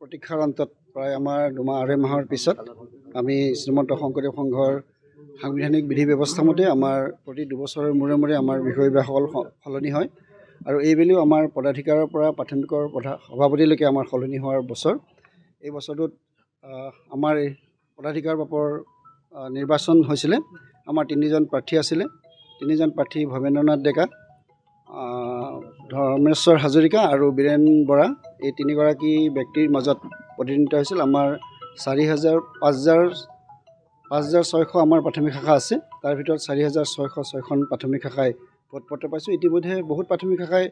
প্ৰতীক্ষাৰ অন্তত প্ৰায় আমাৰ 2 মাহ 2.5 মাহৰ পিছত আমি শ্ৰীমন্ত শংকৰদেৱ সংঘৰ সাংবিধানিক বিধি ব্যৱস্থা মতে আমাৰ প্ৰতি 2 বছৰৰ মূৰে মূৰে আমাৰ বিষয়বাসকল সলনি হয় আৰু এইবেলিও আমাৰ পদাধিকাৰৰ পৰা প্ৰাথমিকৰ সভাপতিলৈকে আমাৰ সলনি হোৱাৰ বছৰ। এই বছৰটোত আমাৰ পদাধিকাৰ বাপৰ নিৰ্বাচন হৈছিলে। আমাৰ 3জন প্ৰাৰ্থী আছিলে। 3জন প্ৰাৰ্থী ভৱেন্দ্ৰনাথ ডেকা, ধৰ্মেশ্বৰ হাজৰিকা আৰু বীৰেন বৰা, এই 3গৰাকী ব্যক্তিৰ মাজত প্ৰতিদ্বন্দ্বিতা হৈছিল। আমাৰ 5,600 আমাৰ প্ৰাথমিক শাখা আছে। তাৰ ভিতৰত 4,606খন প্ৰাথমিক শাখাই ভোটপত্ৰ পাইছোঁ। ইতিমধ্যে বহুত প্ৰাথমিক শাখাই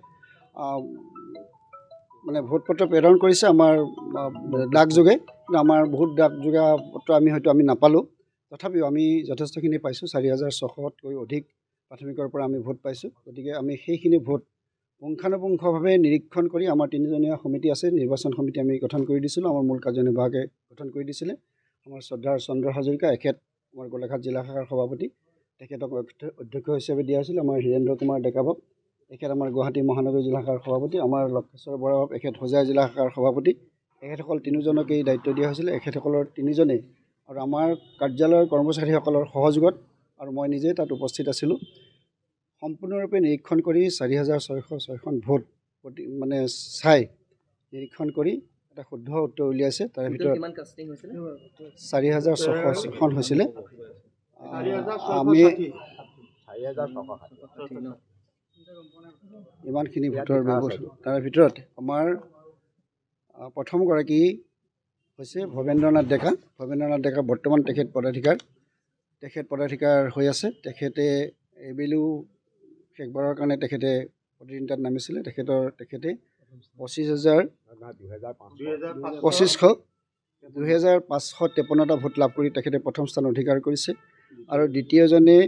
মানে ভোটপত্ৰ প্ৰেৰণ কৰিছে আমাৰ ডাকযোগে, কিন্তু আমাৰ বহুত ডাকযোগে পত্ৰ আমি নাপালোঁ। তথাপিও আমি যথেষ্টখিনি পাইছোঁ। 4,600তকৈ অধিক প্ৰাথমিকৰ পৰা আমি ভোট পাইছোঁ। গতিকে আমি সেইখিনি ভোট পুংখানুপুংখভাৱে নিৰীক্ষণ কৰি আমাৰ 3জনীয়া সমিতি আছে, নিৰ্বাচন সমিতি আমি গঠন কৰি দিছিলোঁ। আমাৰ মূল কাৰ্যনিৰ্বাহকে গঠন কৰি দিছিলে আমাৰ শ্ৰদ্ধাৰ চন্দ্ৰ হাজৰিকা, এখেত আমাৰ গোলাঘাট জিলা শাখাৰ সভাপতি, তেখেতক অধ্যক্ষ হিচাপে দিয়া হৈছিল। আমাৰ হীৰেন্দ্ৰ কুমাৰ ডেকাবাব, এখেত আমাৰ গুৱাহাটী মহানগৰ জিলা শাখাৰ সভাপতি, আমাৰ লক্ষেশ্বৰ বৰাবাব, এখেত হোজাই জিলা শাখাৰ সভাপতি। এখেতসকল 3জনকেই দায়িত্ব দিয়া হৈছিলে। এখেতসকলৰ 3জনেই আৰু আমাৰ কাৰ্যালয়ৰ কৰ্মচাৰীসকলৰ সহযোগত আৰু মই নিজে তাত উপস্থিত আছিলোঁ, সম্পূৰ্ণৰূপে নিৰীক্ষণ কৰি 4,606খন ভোট মানে চাই নিৰীক্ষণ কৰি এটা শুদ্ধ উত্তৰ উলিয়াইছে। তাৰে ভিতৰত 4,600খন হৈছিলে। আমি ইমানখিনি ভোটৰ ব্যৱস্থা। তাৰে ভিতৰত আমাৰ প্ৰথমগৰাকী হৈছে ভৱেন্দ্ৰনাথ ডেকা। ভৱেন্দ্ৰনাথ ডেকা বৰ্তমান তেখেত পদাধিকাৰ হৈ আছে। তেখেতে এইবেলিও শেষবাৰৰ কাৰণে তেখেতে প্ৰতিদ্বন্দ্বিতাত নামিছিলে। তেখেতে 2,553টা ভোট লাভ কৰি তেখেতে প্ৰথম স্থান অধিকাৰ কৰিছে আৰু দ্বিতীয়জনে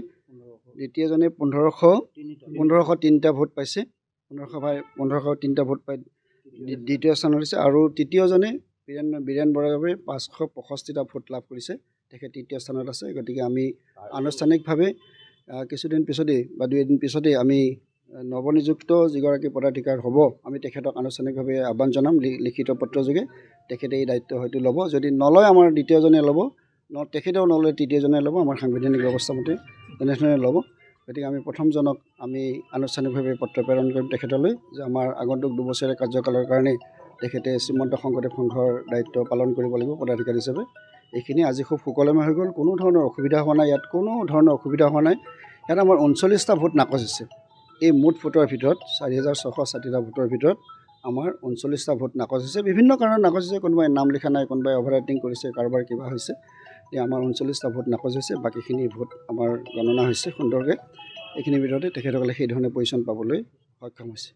1,503টা ভোট পাইছে। 1,503টা ভোট পাই দ্বিতীয় স্থানত হৈছে আৰু তৃতীয়জনে বীৰেন বৰাভাৱে 565টা ভোট লাভ কৰিছে, তেখেত তৃতীয় স্থানত আছে। গতিকে আমি আনুষ্ঠানিকভাৱে কিছুদিন পিছতেই বা 2 এদিন পিছতেই আমি নৱনিযুক্ত যিগৰাকী পদাধিকাৰ হ'ব, আমি তেখেতক আনুষ্ঠানিকভাৱে আহ্বান জনাম লিখিত পত্ৰযোগে। তেখেতে এই দায়িত্ব হয়তো ল'ব। যদি নলয় আমাৰ দ্বিতীয়জনে ল'ব, তেখেতেও নলয় তৃতীয়জনে ল'ব। আমাৰ সাংবিধানিক ব্যৱস্থা মতে তেনেধৰণে ল'ব। গতিকে আমি প্ৰথমজনক আমি আনুষ্ঠানিকভাৱে পত্ৰ প্ৰেৰণ কৰিম তেখেতলৈ যে আমাৰ আগন্তুক 2 বছৰীয়া কাৰ্যকালৰ কাৰণে তেখেতে শ্ৰীমন্ত শংকৰদেৱ সংঘৰ দায়িত্ব পালন কৰিব লাগিব পদাধিকাৰী হিচাপে। এইখিনি আজি খুব সুকলমে হৈ গ'ল। কোনো ধৰণৰ অসুবিধা হোৱা নাই। ইয়াত কোনো ধৰণৰ অসুবিধা হোৱা নাই। ইয়াত আমাৰ 39টা ভোট নাকচ হৈছে। এই মুঠ ভোটৰ ভিতৰত 4,660টা ভোটৰ ভিতৰত আমাৰ 39টা ভোট নাকচ হৈছে। বিভিন্ন কাৰণত নাকচ হৈছে। কোনোবাই নাম লিখা নাই, কোনোবাই অভাৰ ৰাইটিং কৰিছে, কাৰোবাৰ কিবা হৈছে। আমাৰ 39টা ভোট নাকচ হৈছে। বাকীখিনি ভোট আমাৰ গণনা হৈছে সুন্দৰকৈ। এইখিনিৰ ভিতৰতে তেখেতসকলে সেই ধৰণে পজিশ্যন পাবলৈ সক্ষম হৈছে।